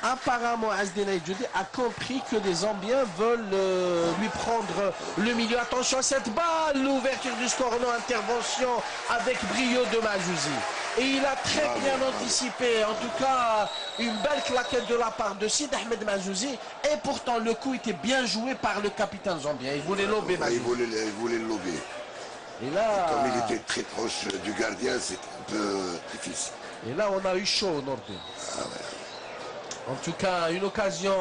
apparemment Azdina Djoudi a compris que les Zambiens veulent lui prendre le milieu. Attention à cette balle, l'ouverture du score, non, intervention avec brio de Majouzi. Et il a très bien anticipé, en tout cas une belle claquette de la part de Sid Ahmed Majouzi. Et pourtant le coup était bien joué par le capitaine zambien. Il voulait lober Majouzi. Il voulait le lober. Et là, comme il était très proche du gardien, c'est un peu difficile. Et là on a eu chaud au Nordin. Ah ouais. En tout cas, une occasion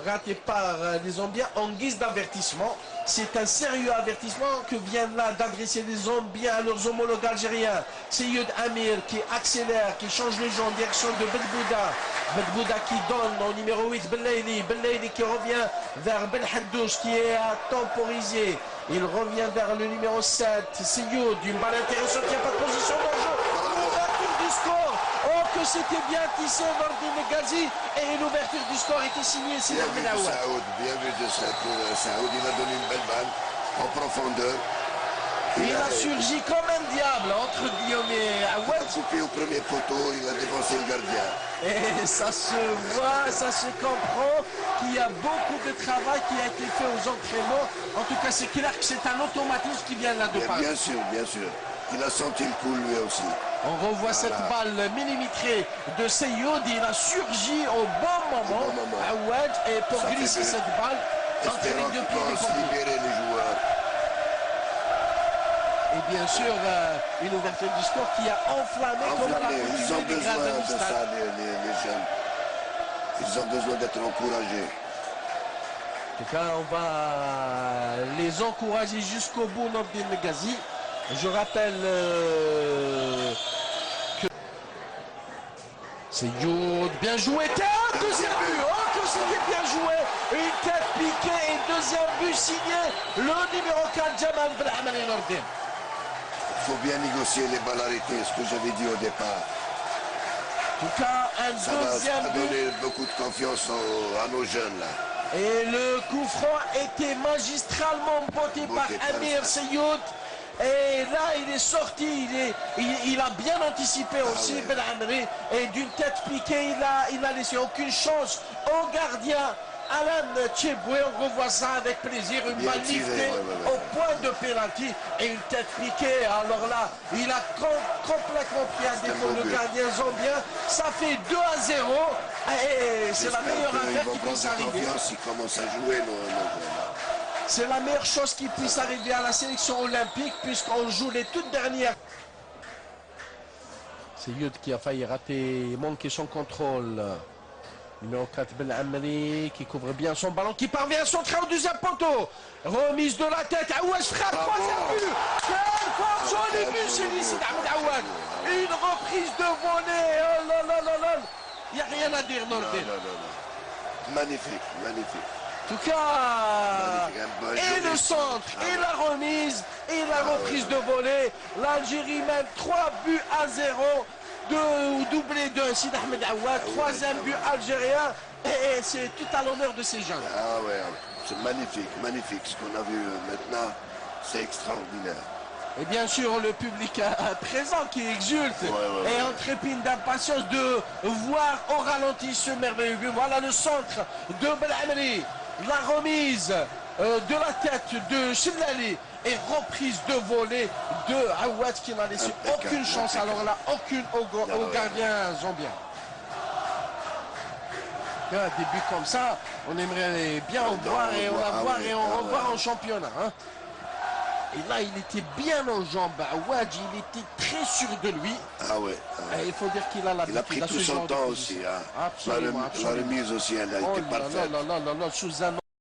ratée par les Zambiens en guise d'avertissement. C'est un sérieux avertissement que viennent là d'adresser les Zambiens à leurs homologues algériens. C'est Yud Amir qui accélère, qui change les gens en direction de Bedbouda. Bedbouda qui donne au numéro 8 Bellaili. Bellaili qui revient vers Belhaddouche qui est à temporiser. Il revient vers le numéro 7. C'est Yud, une balle intéressante, il n'y a pas de position d'enjeu. L'ouverture du score. Oh, que c'était bien tissé Nordin Ghazi. Et l'ouverture du score était signée. C'est bien vu de Saoud, bien vu de Saoud. Il a donné une belle balle en profondeur. Il a surgi comme un diable entre Guillaume et Aouad. Il a coupé au premier poteau, il a défoncé le gardien. Et ça se voit, ça se comprend qu'il y a beaucoup de travail qui a été fait aux entraînements. En tout cas, c'est clair que c'est un automatisme qui vient là de part. Bien sûr, bien sûr. Il a senti le coup lui aussi. On revoit cette balle millimétrée de Seyoud. Il a surgi au bon moment. Aouad, et pour glisser cette balle, espérons qu'il puisse libérer les joueurs. Et bien sûr, une ouverture du score qui a enflammé comme la ils ont besoin de ça, les jeunes. Ils ont besoin d'être encouragés. En tout cas, on va les encourager jusqu'au bout, Nordin Ghazi. Je rappelle que c'est Youd, bien joué, deuxième but, oh que c'était bien joué, une tête piquée et deuxième but signé, le numéro 4, Jamal Belhamani Nordin. Il faut bien négocier les balles arrêtées, ce que j'avais dit au départ. En tout cas, un deuxième but. Ça va donner beaucoup de confiance à nos jeunes là. Et le coup franc était magistralement botté par Amir Seyoud. Et là, il est sorti, il a bien anticipé aussi, Belhamri. Et d'une tête piquée, il n'a laissé aucune chance au gardien. Alan Tcheboué, on revoit ça avec plaisir, une balle liftée au point de pénalty et une tête piquée. Alors là, il a complètement pris à défaut le gardien zambien. Ça fait 2-0 et c'est la meilleure affaire qui puisse arriver. C'est la meilleure chose qui puisse arriver à la sélection olympique puisqu'on joue les toutes dernières. C'est Yud qui a failli rater, manquer son contrôle. Numéro 4, Belhamri qui couvre bien son ballon, qui parvient à centrer au deuxième poteau. Remise de la tête, Aouad frappe, troisième but. Quel joli but chez lui, c'est Ahmed Aouad. Une reprise de volée, oh là là là là. Il n'y a rien à dire, Nordin. Magnifique, magnifique. En tout cas, et le centre, et la remise, et la reprise de volée. L'Algérie mène 3-0. Doublé de Sid Ahmed Aouad, troisième but algérien, et c'est tout à l'honneur de ces jeunes. Ah ouais, c'est magnifique, magnifique. Ce qu'on a vu maintenant, c'est extraordinaire. Et bien sûr, le public présent qui exulte et en trépine d'impatience de voir au ralenti ce merveilleux but. Voilà le centre de Belhamri, la remise de la tête de Chilali et reprise de volée de Aouad qui n'a laissé aucune chance. Alors là, aucune au gardien zambien. Un début comme ça, on aimerait bien en voir et on va voir et on revoir en championnat. Hein. Et là, il était bien en jambes. Aouad, il était très sûr de lui. Ah ouais. Et il faut dire qu'il a l'habitude. Il a pris tout son temps aussi. Hein. Absolument, La remise aussi, elle a été parfaite. Sous un